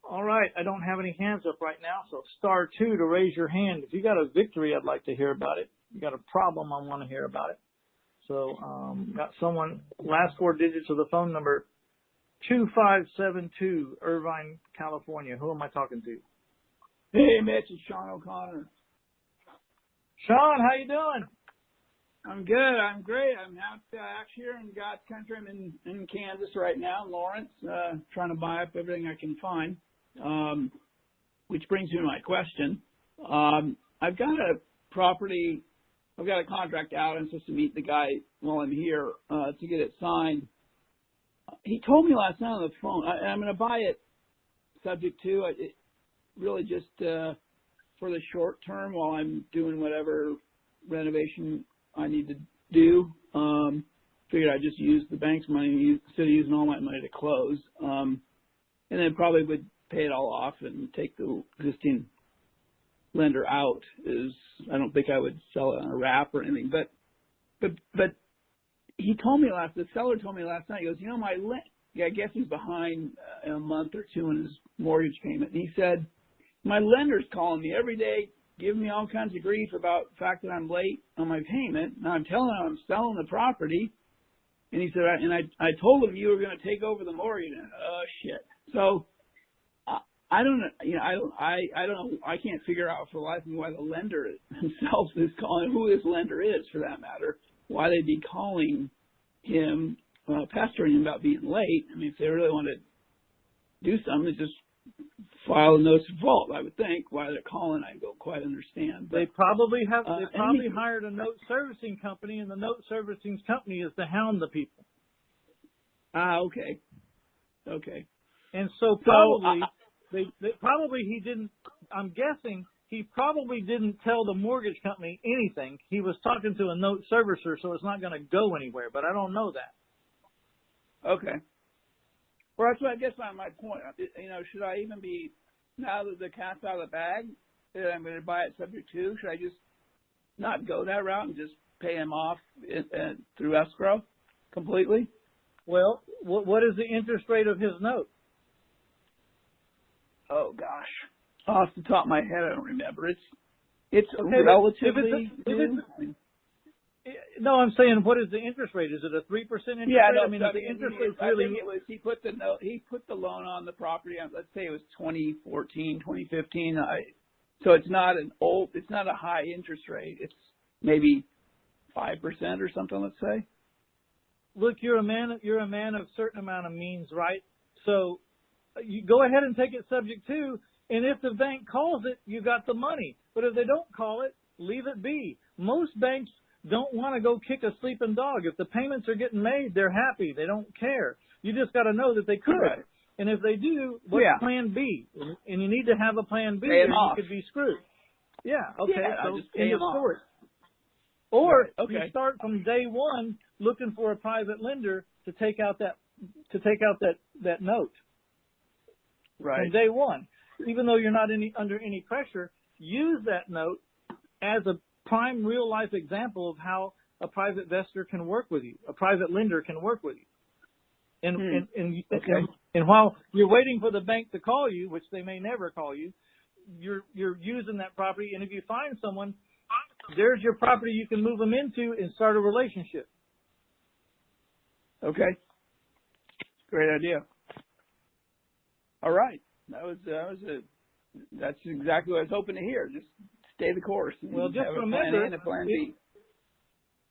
All right. I don't have any hands up right now, so star 2 to raise your hand. If you got a victory, I'd like to hear about it. If you got a problem, I want to hear about it. So, got someone, last 4 digits of the phone number, 2572, Irvine, California. Who am I talking to? Hey, Mitch, it's Sean O'Connor. Sean, how you doing? I'm good. I'm great. I'm out here in God's country. I'm in Kansas right now, Lawrence, trying to buy up everything I can find, which brings me to my question. I've got a property. I've got a contract out. I'm supposed to meet the guy while I'm here to get it signed. He told me last night on the phone, I'm going to buy it subject to it, really just for the short term while I'm doing whatever renovation I need to do. Figured I'd just use the bank's money instead of using all my money to close. And then probably would pay it all off and take the existing lender out. I don't think I would sell it on a wrap or anything. But he told me the seller told me last night, he goes, I guess he's behind a month or two in his mortgage payment. And he said, my lender's calling me every day, giving me all kinds of grief about the fact that I'm late on my payment. And I'm telling him I'm selling the property. And he said, I told him you were going to take over the mortgage. And, oh, shit. So I don't know. I don't know. I can't figure out for the life of me why the lender himself is calling, who his lender is for that matter, why they'd be calling him, pestering him about being late. I mean, if they really want to do something, just file a notice of default, I would think. Why they're calling, I don't quite understand. But, they probably hired a note servicing company, and the note servicing company is to hound the people. Okay. And so probably he didn't, I'm guessing he probably didn't tell the mortgage company anything. He was talking to a note servicer, so it's not going to go anywhere, but I don't know that. Okay. Well, that's what I guess my point. Should I even be, now that the cat's out of the bag, that I'm going to buy it subject to, should I just not go that route and just pay him off through escrow completely? Well, what is the interest rate of his note? Oh, gosh. Off the top of my head, I don't remember. It's okay, relatively No, I'm saying, what is the interest rate? Is it a 3% interest rate? No, I mean, the interest rate really. He put the loan on the property. Let's say it was 2014, 2015. So it's not a high interest rate. It's maybe 5% or something. Let's say. Look, you're a man of a certain amount of means, right? So you go ahead and take it subject to, and if the bank calls it, you got the money. But if they don't call it, leave it be. Most banks don't want to go kick a sleeping dog. If the payments are getting made, they're happy. They don't care. You just got to know that they could. Right. And if they do, what's plan B? And you need to have a plan B, or you could be screwed. Yeah. Okay. Yeah, so just pay them off. Or you start from day one looking for a private lender to take out that note. Right. From day one, even though you're not under any pressure, use that note as a prime real life example of how a private investor can work with you, a private lender can work with you. And while you're waiting for the bank to call you, which they may never call you, you're using that property. And if you find someone, there's your property you can move them into and start a relationship. Okay. Great idea. All right. That's exactly what I was hoping to hear. Just stay the course. Well, just have remember, a plan A and a plan B.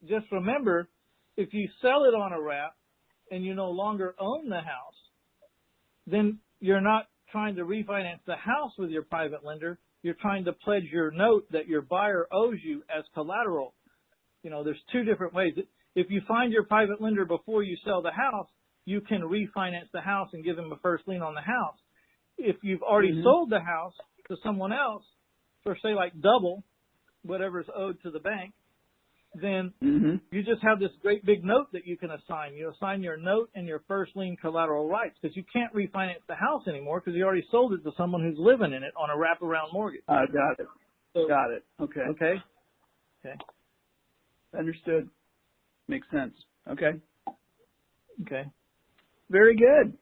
Just remember, if you sell it on a wrap and you no longer own the house, then you're not trying to refinance the house with your private lender. You're trying to pledge your note that your buyer owes you as collateral. There's two different ways. If you find your private lender before you sell the house, you can refinance the house and give them a first lien on the house. If you've already sold the house to someone else for, say, like double whatever's owed to the bank, then you just have this great big note that you can assign. You assign your note and your first lien collateral rights, because you can't refinance the house anymore because you already sold it to someone who's living in it on a wraparound mortgage. Got it. So, got it. Okay. Okay. Understood. Makes sense. Okay. Okay. Very good.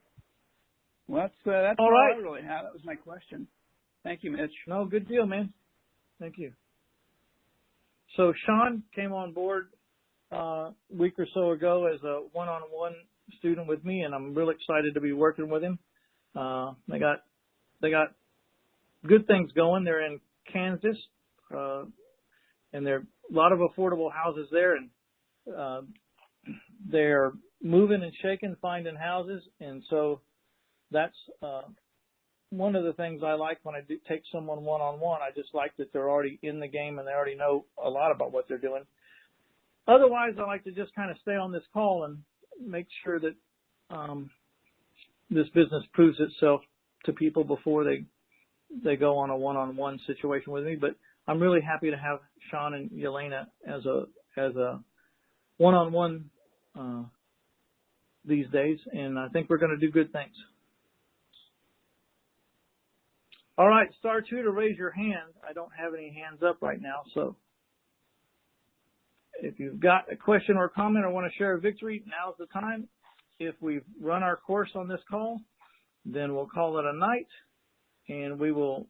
Well, that's All all right. I really have. That was my question. Thank you, Mitch. No, good deal, man. Thank you. So Sean came on board a week or so ago as a one-on-one student with me, and I'm real excited to be working with him. They got good things going. They're in Kansas, and there are a lot of affordable houses there, and they're moving and shaking, finding houses, and so that's one of the things I like when I do take someone one-on-one. I just like that they're already in the game and they already know a lot about what they're doing. Otherwise, I like to just kind of stay on this call and make sure that this business proves itself to people before they go on a one-on-one situation with me. But I'm really happy to have Sean and Yelena as a one-on-one these days, and I think we're going to do good things. All right, star 2 to raise your hand. I don't have any hands up right now, so if you've got a question or a comment or want to share a victory, now's the time. If we've run our course on this call, then we'll call it a night, and we will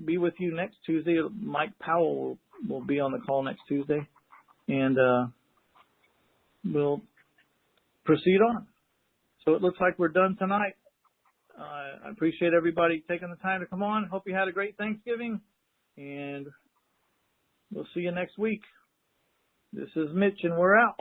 be with you next Tuesday. Mike Powell will be on the call next Tuesday, and we'll proceed on. So it looks like we're done tonight. I appreciate everybody taking the time to come on. Hope you had a great Thanksgiving, and we'll see you next week. This is Mitch, and we're out.